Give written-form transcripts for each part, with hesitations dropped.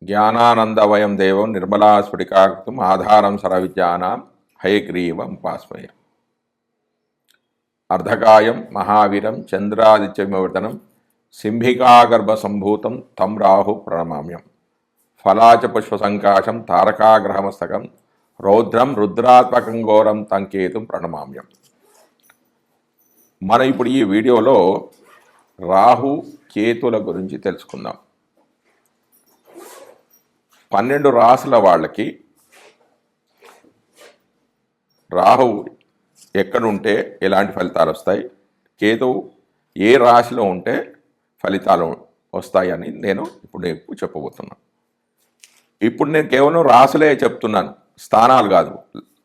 జ్ఞానానందవయం దేవం నిర్మలాస్ఫటికాకృతం ఆధారం సర్వవిద్యానాం హయగ్రీవం ఉపాస్మయ. అర్ధకాయం మహావీరం చంద్రాదిత్యమివర్తనం సింహికాగర్భ సంభూతం తం రాహు ప్రణమామ్యం. ఫలాచ పుష్పసంకాశం తారకాగ్రహమస్తకం రౌద్రం రుద్రాత్మకం ఘోరం తంకేతుం ప్రణమామ్యం. మనం ఇప్పుడు ఈ వీడియోలో రాహు కేతుల గురించి తెలుసుకుందాం. 12 రాశుల వాళ్ళకి రాహు ఎక్కడుంటే ఎలాంటి ఫలితాలు వస్తాయి, కేతువు ఏ రాశిలో ఉంటే ఫలితాలు వస్తాయని నేను ఇప్పుడు చెప్పబోతున్నాను. ఇప్పుడు నేను కేవలం రాశులే చెప్తున్నాను, స్థానాలు కాదు.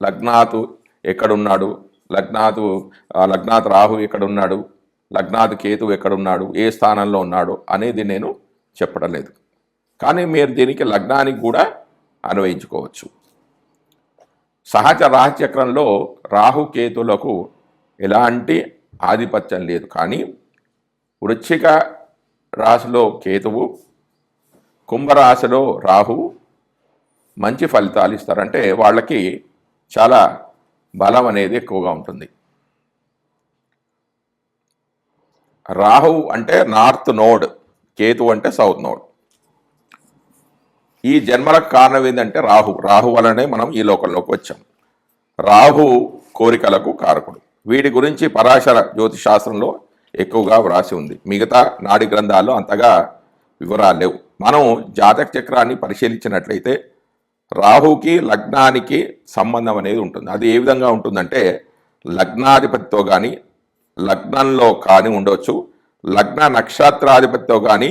లగ్నాతు ఎక్కడున్నాడు, లగ్నాత్ రాహు ఎక్కడున్నాడు, లగ్నాత్ కేతువు ఎక్కడున్నాడు, ఏ స్థానంలో ఉన్నాడు అనేది నేను చెప్పడం లేదు. కానీ మీరు దీనికి లగ్నానికి కూడా అన్వయించుకోవచ్చు. సహజ రాశిచక్రంలో రాహుకేతులకు ఎలాంటి ఆధిపత్యం లేదు. కానీ వృశ్చిక రాశిలో కేతువు, కుంభరాశిలో రాహువు మంచి ఫలితాలు ఇస్తారంటే వాళ్ళకి చాలా బలం అనేది ఎక్కువగా ఉంటుంది. రాహువు అంటే నార్త్ నోడ్, కేతువు అంటే సౌత్ నోడ్. ఈ జన్మలకు కారణం ఏంటంటే రాహు వలనే మనం ఈ లోకంలోకి వచ్చాం. రాహు కోరికలకు కారకుడు. వీటి గురించి పరాశర జ్యోతిషాస్త్రంలో ఎక్కువగా వ్రాసి ఉంది. మిగతా నాడి గ్రంథాల్లో అంతగా వివరాలు లేవు. మనం జాతక చక్రాన్ని పరిశీలించినట్లయితే రాహుకి లగ్నానికి సంబంధం అనేది ఉంటుంది. అది ఏ విధంగా ఉంటుందంటే లగ్నాధిపతితో కానీ, లగ్నంలో కానీ ఉండవచ్చు, లగ్న నక్షత్రాధిపతితో కానీ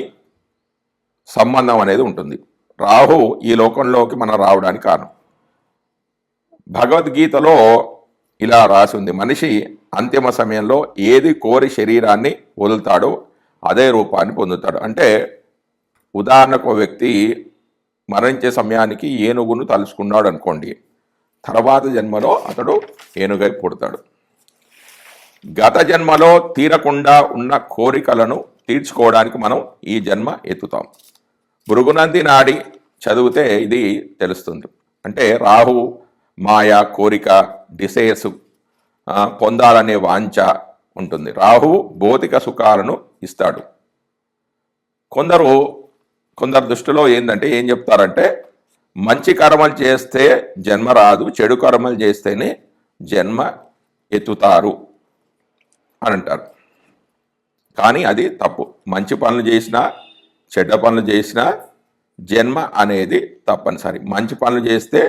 సంబంధం అనేది ఉంటుంది. రాహు ఈ లోకంలోకి మనం రావడానికి కారణం. భగవద్గీతలో ఇలా రాసి ఉంది, మనిషి అంతిమ సమయంలో ఏది కోరి శరీరాన్ని వదులుతాడో అదే రూపాన్ని పొందుతాడు. అంటే ఉదాహరణకు వ్యక్తి మరణించే సమయానికి ఏనుగును తలుచుకున్నాడు అనుకోండి, తర్వాత జన్మలో అతడు ఏనుగై పుడతాడు. గత జన్మలో తీరకుండా ఉన్న కోరికలను తీర్చుకోవడానికి మనం ఈ జన్మ ఎత్తుతాం. భృగునంది నాడి చదివితే ఇది తెలుస్తుంది. అంటే రాహు మాయ, కోరిక, డిసైర్స్, పొందాలనే వాంఛ ఉంటుంది. రాహువు భౌతిక సుఖాలను ఇస్తాడు. కొందరు దృష్టిలో ఏంటంటే ఏం చెప్తారంటే మంచి కర్మలు చేస్తే జన్మ రాదు, చెడు కర్మలు చేస్తేనే జన్మ ఎత్తుతారు అని అంటారు. కానీ అది తప్పు. మంచి పనులు చేసినా చెడ్డ పనులు చేసినా జన్మ అనేది తప్పనిసరి. మంచి పనులు చేస్తే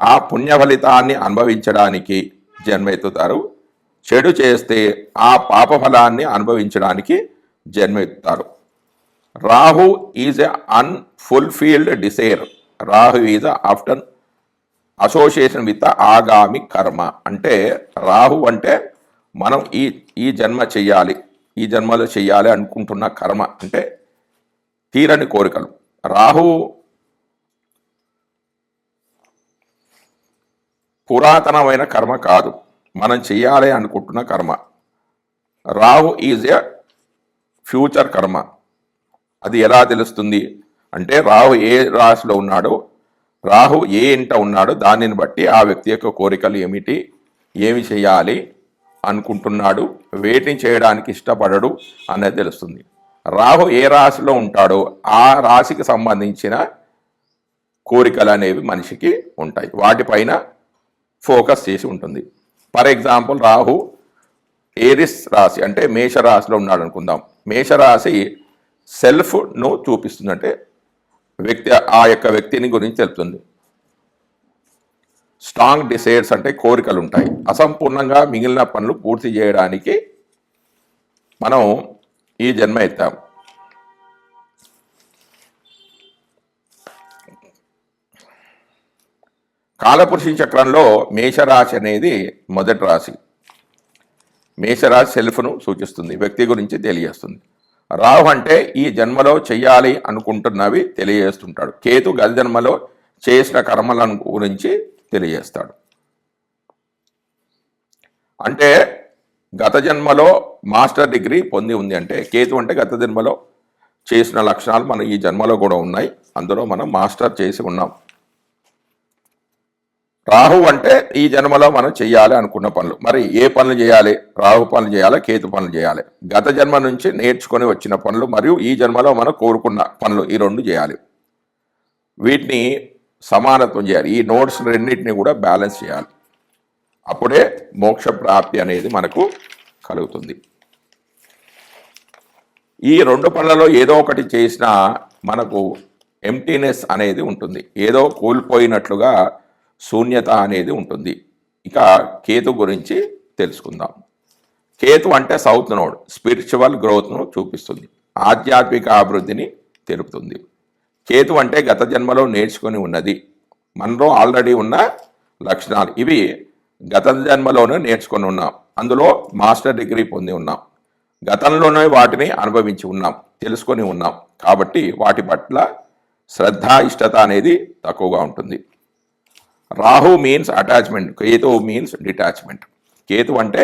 ఆ పుణ్య ఫలితాన్ని అనుభవించడానికి జన్మ ఎత్తుతారు, చెడు చేస్తే ఆ పాప ఫలాన్ని అనుభవించడానికి జన్మ ఎత్తుతారు. Rahu is a unfulfilled desire. Rahu is after association with agami karma. అంటే రాహు అంటే మనం ఈ జన్మ చెయ్యాలి, ఈ జన్మలో చెయ్యాలి అనుకుంటున్న కర్మ అంటే తీరని కోరికలు. రాహు పురాతనమైన కర్మ కాదు, మనం చెయ్యాలి అనుకుంటున్న కర్మ. రాహు ఈజ్ ఎ ఫ్యూచర్ కర్మ. అది ఎలా తెలుస్తుంది అంటే రాహు ఏ రాశిలో ఉన్నాడో, రాహు ఏ ఇంట ఉన్నాడో దానిని బట్టి ఆ వ్యక్తి యొక్క కోరికలు ఏమిటి, ఏమి చేయాలి అనుకుంటున్నాడు, వేటిని చేయడానికి ఇష్టపడడు అనేది తెలుస్తుంది. రాహు ఏ రాశిలో ఉంటాడో ఆ రాశికి సంబంధించిన కోరికలు అనేవి మనిషికి ఉంటాయి, వాటిపైన ఫోకస్ చేసి ఉంటుంది. ఫర్ ఎగ్జాంపుల్ రాహు ఏరిస్ రాశి అంటే మేషరాశిలో ఉన్నాడు అనుకుందాం. మేషరాశి సెల్ఫ్ను చూపిస్తుంది, అంటే ఆ యొక్క వ్యక్తిని గురించి తెలుపుతుంది. స్ట్రాంగ్ డిసైర్స్ అంటే కోరికలు ఉంటాయి. అసంపూర్ణంగా మిగిలిన పనులు పూర్తి చేయడానికి మనం ఈ జన్మ ఎత్తాం. కాలపురుష చక్రంలో మేషరాశి అనేది మొదటి రాశి. మేషరాశి సెల్ఫ్ను సూచిస్తుంది, వ్యక్తి గురించి తెలియజేస్తుంది. రాహు అంటే ఈ జన్మలో చెయ్యాలి అనుకుంటున్నవి తెలియజేస్తుంటాడు. కేతు గత జన్మలో చేసిన కర్మల గురించి తెలియజేస్తాడు. అంటే గత జన్మలో మాస్టర్ డిగ్రీ పొంది ఉంది అంటే కేతు అంటే గత జన్మలో చేసిన లక్షణాలు మన ఈ జన్మలో కూడా ఉన్నాయి. అందులో మనం మాస్టర్ చేసి ఉన్నాం. రాహు అంటే ఈ జన్మలో మనం చేయాలి అనుకున్న పనులు. మరి ఏ పనులు చేయాలి? రాహు పనులు చేయాలి, కేతు పనులు చేయాలి. గత జన్మ నుంచి నేర్చుకొని వచ్చిన పనులు మరియు ఈ జన్మలో మనం కోరుకున్న పనులు, ఈ రెండు చేయాలి. వీటిని సమానత్వం చేయాలి. ఈ నోట్స్ రెండింటిని కూడా బ్యాలెన్స్ చేయాలి. అప్పుడే మోక్ష ప్రాప్తి అనేది మనకు కలుగుతుంది. ఈ రెండు పనులలో ఏదో ఒకటి చేసినా మనకు ఎంప్టీనెస్ అనేది ఉంటుంది. ఏదో కోల్పోయినట్లుగా శూన్యత అనేది ఉంటుంది. ఇక కేతు గురించి తెలుసుకుందాం. కేతు అంటే సౌత్ నోడ్, స్పిరిచువల్ గ్రోత్ను చూపిస్తుంది, ఆధ్యాత్మిక అభివృద్ధిని తెలుపుతుంది. కేతు అంటే గత జన్మలో నేర్చుకొని ఉన్నది, మనలో ఆల్రెడీ ఉన్న లక్షణాలు. ఇవి గత జన్మలోనే నేర్చుకొని ఉన్నాం, అందులో మాస్టర్ డిగ్రీ పొంది ఉన్నాం, గతంలోనే వాటిని అనుభవించి ఉన్నాం, తెలుసుకొని ఉన్నాం. కాబట్టి వాటి పట్ల శ్రద్ధ, ఇష్టత అనేది తక్కువగా ఉంటుంది. Rahu means attachment, Ketu means detachment. Ketu అంటే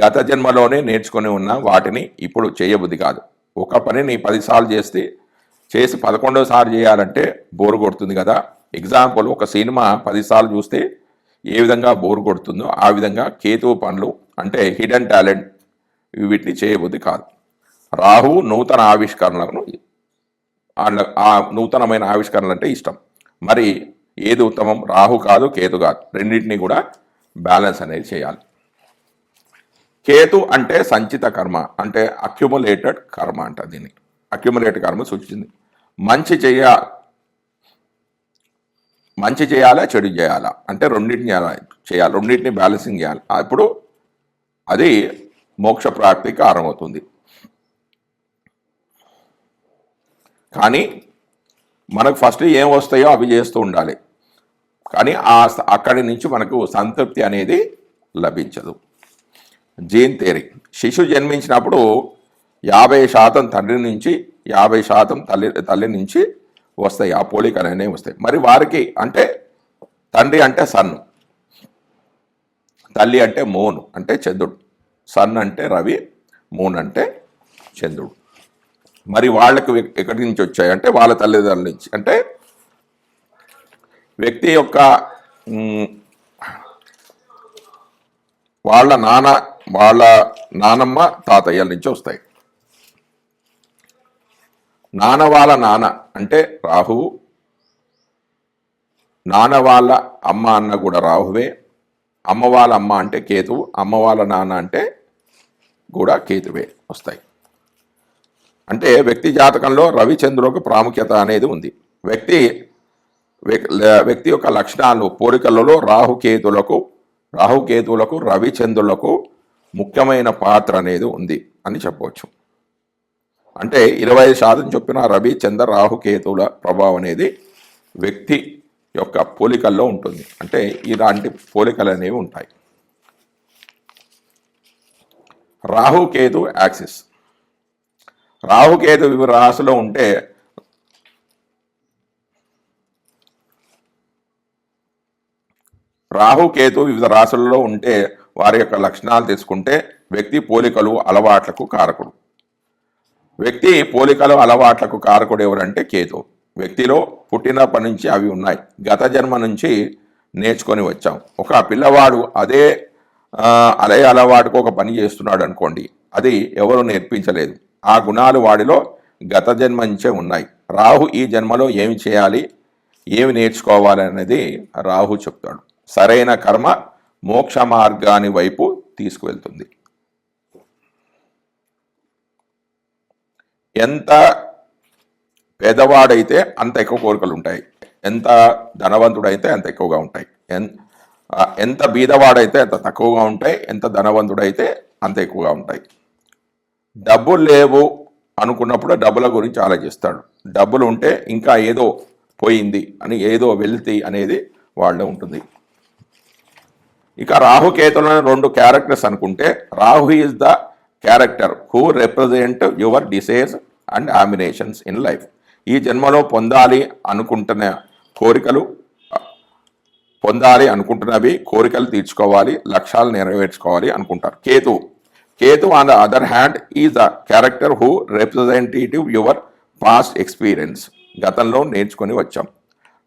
గత జన్మలోనే నేర్చుకొని ఉన్న వాటిని ఇప్పుడు చేయబుద్ధి కాదు. ఒక పనిని 10 సార్లు చేసి 11వ సారి చేయాలంటే బోరు కొడుతుంది కదా. ఎగ్జాంపుల్, ఒక సినిమా 10 సార్లు చూస్తే ఏ విధంగా బోరు కొడుతుందో ఆ విధంగా కేతువు పనులు అంటే హిడెన్ టాలెంట్, వీటిని చేయబుద్ధి కాదు. రాహు నూతన ఆవిష్కరణలను, ఆ నూతనమైన ఆవిష్కరణలు అంటే ఇష్టం. మరి ఏది ఉత్తమం? రాహు కాదు, కేతు కాదు, రెండింటినీ కూడా బ్యాలెన్స్ అనేది చేయాలి. కేతు అంటే సంచిత కర్మ, అంటే అక్యుములేటెడ్ కర్మ అంట. దీన్ని అక్యుములేటెడ్ కర్మ సూచించింది. మంచి చేయాలా, చెడు చేయాలా అంటే రెండింటిని చేయాలి, రెండింటిని బ్యాలెన్సింగ్ చేయాలి. అప్పుడు అది మోక్ష ప్రాప్తికి కారణమవుతుంది. కానీ మనకు ఫస్ట్ ఏం వస్తాయో అవి చేస్తూ ఉండాలి. కానీ అక్కడి నుంచి మనకు సంతృప్తి అనేది లభించదు. జీన్ థియరీ, శిశువు జన్మించినప్పుడు 50% తండ్రి నుంచి 50% తల్లి నుంచి వస్తాయి, ఆ పోలికలు అనేవి వస్తాయి. మరి వారికి అంటే తండ్రి అంటే సన్, తల్లి అంటే మూన్ అంటే చంద్రుడు, సన్ అంటే రవి, మూన్ అంటే చంద్రుడు. మరి వాళ్ళకి ఎక్కడి నుంచి వచ్చాయి అంటే వాళ్ళ తల్లిదండ్రుల నుంచి. అంటే వ్యక్తి యొక్క వాళ్ళ నానమ్మ తాతయ్యల నుంచి వస్తాయి. నాన్న వాళ్ళ నాన్న అంటే రాహువు, నాన్న వాళ్ళ అమ్మ అన్న కూడా రాహువే, అమ్మ వాళ్ళ అమ్మ అంటే కేతువు, అమ్మ వాళ్ళ నాన్న అంటే కూడా కేతువే వస్తాయి. అంటే వ్యక్తి జాతకంలో రవిచంద్రులకు ప్రాముఖ్యత అనేది ఉంది. వ్యక్తి యొక్క లక్షణాలు, పోలికలలో రాహుకేతువులకు రవిచంద్రులకు ముఖ్యమైన పాత్ర అనేది ఉంది అని చెప్పవచ్చు. అంటే 25% చొప్పున రవి, చంద్ర, రాహుకేతువుల ప్రభావం అనేది వ్యక్తి యొక్క పోలికల్లో ఉంటుంది. అంటే ఇలాంటి పోలికలు అనేవి ఉంటాయి. రాహుకేతు యాక్సిస్, రాహుకేతు వివిధ రాశిలో ఉంటే రాహుకేతు వివిధ రాశులలో ఉంటే వారి యొక్క లక్షణాలు తీసుకుంటే వ్యక్తి పోలికలు, అలవాట్లకు కారకుడు. వ్యక్తి పోలికలు, అలవాట్లకు కారకుడు ఎవరంటే కేతు. వ్యక్తిలో పుట్టినప్పటి నుంచి అవి ఉన్నాయి, గత జన్మ నుంచి నేర్చుకొని వచ్చాం. ఒక పిల్లవాడు అదే అలవాటుకు ఒక పని చేస్తున్నాడు అనుకోండి, అది ఎవరు నేర్పించలేదు, ఆ గుణాలు వాడిలో గత జన్మ నుంచే ఉన్నాయి. రాహు ఈ జన్మలో ఏమి చేయాలి, ఏమి నేర్చుకోవాలి అనేది రాహు చెప్తాడు. సరైన కర్మ మోక్ష మార్గాని వైపు తీసుకువెళ్తుంది. ఎంత పేదవాడైతే అంత ఎక్కువ కోరికలు ఉంటాయి, ఎంత ధనవంతుడైతే అంత ఎక్కువగా ఉంటాయి, ఎంత బీదవాడైతే అంత తక్కువగా ఉంటాయి, ఎంత ధనవంతుడైతే అంత ఎక్కువగా ఉంటాయి. డబ్బులు లేవు అనుకున్నప్పుడు డబ్బుల గురించి ఆలోచిస్తాడు, డబ్బులు ఉంటే ఇంకా ఏదో పోయింది అని, ఏదో వెల్తీ అనేది వాళ్ళలో ఉంటుంది. ఇక రాహుకేతులను 2 క్యారెక్టర్స్ అనుకుంటే, Rahu is the character who represent your desires and ambitions in life. ఈ జన్మలో పొందాలి అనుకుంటున్నవి, కోరికలు తీర్చుకోవాలి, లక్ష్యాలు నెరవేర్చుకోవాలి అనుకుంటారు. Ketu on the other hand is the character who representative your past experience, గతంలో నేర్చుకొని వచ్చాం.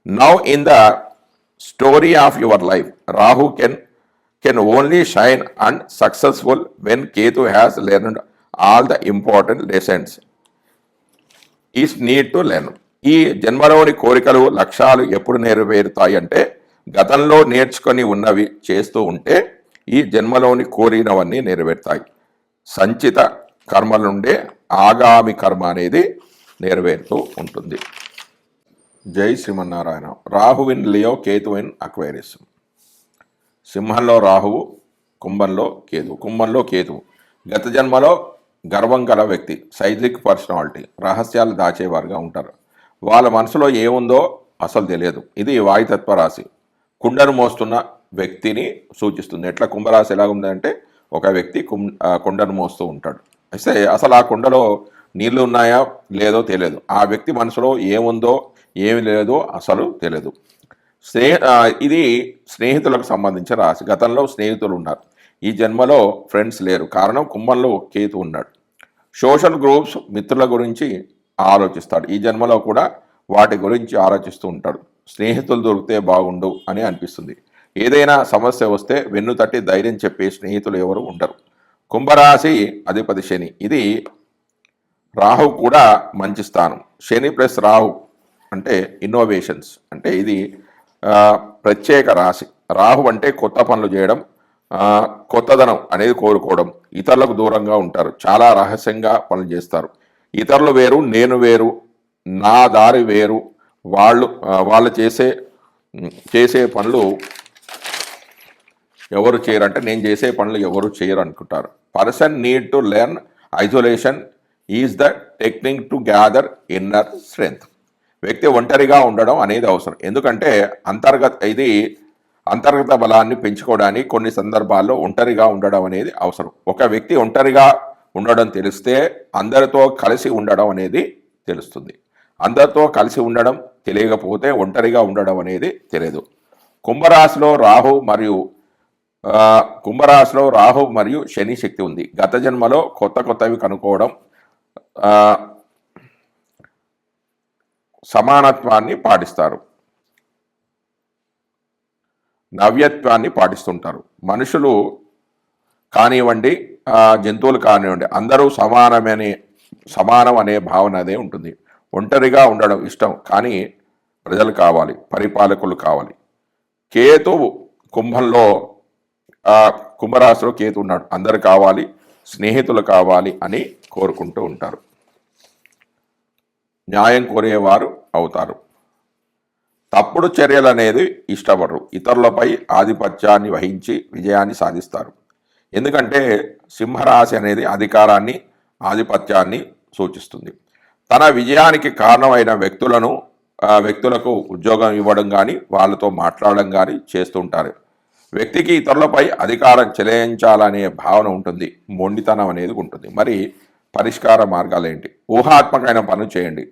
Now in the story of your life Rahu can only shine and successful when Ketu has learned all the important lessons is need to learn. ఈ జన్మలోని కోరికలు లక్ష్యాలు ఎప్పుడు నెరవేరుతాయి అంటే గతంలో నేర్చుకొని ఉన్నవి చేస్తూ ఉంటే ఈ జన్మలోని కోరినవన్నీ నెరవేరుతాయి. సంచిత కర్మల నుండే ఆగామి కర్మ అనేది నెరవేరుతూ ఉంటుంది. జై Srimannarayana. Rahu in Leo, Ketu in Aquarius. సింహంలో రాహువు, కుంభంలో కేతు. కుంభంలో కేతువు గత జన్మలో గర్వం గల వ్యక్తి, సైద్రిక్ పర్సనాలిటీ, రహస్యాలు దాచేవారుగా ఉంటారు. వాళ్ళ మనసులో ఏముందో అసలు తెలియదు. ఇది వాయుతత్వ రాశి, కుండను మోస్తున్న వ్యక్తిని సూచిస్తుంది. ఎట్లా కుంభరాశి ఎలా ఉందంటే ఒక వ్యక్తి కుండను మోస్తూ ఉంటాడు. అయితే అసలు ఆ కుండలో నీళ్లు ఉన్నాయా లేదో తెలియదు. ఆ వ్యక్తి మనసులో ఏముందో ఏమి లేదో అసలు తెలియదు. ఇది స్నేహితులకు సంబంధించిన రాశి. గతంలో స్నేహితులు ఉన్నారు, ఈ జన్మలో ఫ్రెండ్స్ లేరు. కారణం కుంభంలో కేతు ఉన్నాడు. సోషల్ గ్రూప్స్, మిత్రుల గురించి ఆలోచిస్తాడు. ఈ జన్మలో కూడా వాటి గురించి ఆలోచిస్తూ ఉంటాడు. స్నేహితులు దొరికితే బాగుండు అని అనిపిస్తుంది. ఏదైనా సమస్య వస్తే వెన్ను తట్టి ధైర్యం చెప్పే స్నేహితులు ఎవరు ఉండరు. కుంభరాశి అధిపతి శని. ఇది రాహు కూడా మంచి స్థానం. శని ప్లస్ రాహు అంటే ఇన్నోవేషన్స్, అంటే ఇది ప్రత్యేక రాశి. రాహు అంటే కొత్త పనులు చేయడం, కొత్తదనం అనేది కోరుకోవడం. ఇతరులకు దూరంగా ఉంటారు, చాలా రహస్యంగా పనులు చేస్తారు. ఇతరులు వేరు, నేను వేరు, నా దారి వేరు, వాళ్ళు చేసే పనులు ఎవరు చేయరు, అంటే నేను చేసే పనులు ఎవరు చేయరు అనుకుంటారు. Person need to learn isolation is the technique to gather inner strength. వ్యక్తి ఒంటరిగా ఉండడం అనేది అవసరం. ఎందుకంటే అంతర్గత బలాన్ని పెంచుకోవడానికి కొన్ని సందర్భాల్లో ఒంటరిగా ఉండడం అనేది అవసరం. ఒక వ్యక్తి ఒంటరిగా ఉండడం తెలిస్తే అందరితో కలిసి ఉండడం అనేది తెలుస్తుంది. అందరితో కలిసి ఉండడం తెలియకపోతే ఒంటరిగా ఉండడం అనేది తెలియదు. కుంభరాశిలో రాహు మరియు శని శక్తి ఉంది. గత జన్మలో కొత్తవి కనుక్కోవడం, సమానత్వాన్ని పాటిస్తారు, నవ్యత్వాన్ని పాటిస్తుంటారు. మనుషులు కానివ్వండి, జంతువులు కానివ్వండి, అందరూ సమానం అనే భావన అదే ఉంటుంది. ఒంటరిగా ఉండడం ఇష్టం, కానీ ప్రజలు కావాలి, పరిపాలకులు కావాలి. కేతువు కుంభరాశిలో కేతు ఉన్నాడు. అందరు కావాలి, స్నేహితులు కావాలి అని కోరుకుంటూ ఉంటారు. న్యాయం కోరేవారు అవుతారు. తప్పుడు చర్యలు అనేది ఇష్టపడరు. ఇతరులపై ఆధిపత్యాన్ని వహించి విజయాన్ని సాధిస్తారు. ఎందుకంటే సింహరాశి అనేది అధికారాన్ని, ఆధిపత్యాన్ని సూచిస్తుంది. తన విజయానికి కారణమైన వ్యక్తులకు ఉద్యోగం ఇవ్వడం కానీ, వాళ్ళతో మాట్లాడడం కానీ చేస్తుంటారు. వ్యక్తికి ఇతరులపై అధికారం చెలాయించాలనే భావన ఉంటుంది, మొండితనం అనేది ఉంటుంది. మరి పరిష్కార మార్గాలు ఏంటి? ఊహాత్మకమైన పనులు చేయండి,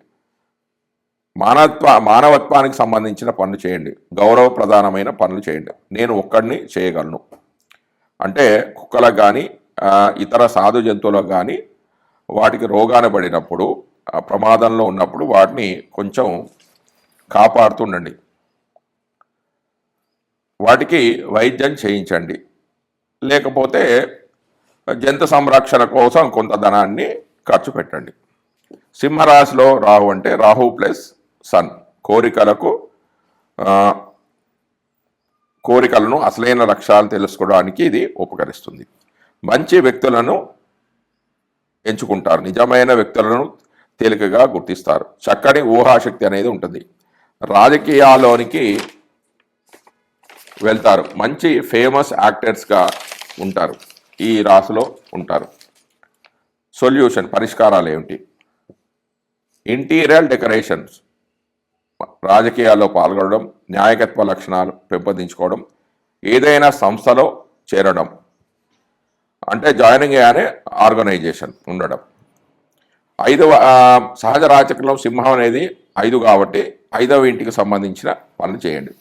మానవత్వానికి సంబంధించిన పనులు చేయండి, గౌరవప్రధానమైన పనులు చేయండి. నేను ఒక్కడిని చేయగలను అంటే కుక్కలకు కానీ ఇతర సాధు జంతువులకు కానీ వాటికి రోగాన పడినప్పుడు, ప్రమాదంలో ఉన్నప్పుడు వాటిని కొంచెం కాపాడుతుండండి, వాటికి వైద్యం చేయించండి. లేకపోతే జంతు సంరక్షణ కోసం కొంత ధనాన్ని ఖర్చు పెట్టండి. సింహరాశిలో రాహు అంటే రాహు ప్లస్ సన్ కోరికలను అసలైన లక్ష్యాలు తెలుసుకోవడానికి ఇది ఉపకరిస్తుంది. మంచి వ్యక్తులను ఎంచుకుంటారు, నిజమైన వ్యక్తులను తేలికగా గుర్తిస్తారు. చక్కని ఊహాశక్తి అనేది ఉంటుంది. రాజకీయాల్లోనికి వెళ్తారు, మంచి ఫేమస్ యాక్టర్స్గా ఉంటారు, ఈ రాశిలో ఉంటారు. సొల్యూషన్, పరిష్కారాలు ఏమిటి? ఇంటీరియర్ డెకరేషన్స్, రాజకీయాల్లో పాల్గొనడం, న్యాయకత్వ లక్షణాలు పెంపొందించుకోవడం, ఏదైనా సంస్థలో చేరడం, అంటే జాయినింగ్ అనే ఆర్గనైజేషన్ ఉండడం. సహజ రాజకీయంలో సింహం అనేది 5 కాబట్టి 5వ ఇంటికి సంబంధించిన పనులు చేయండి.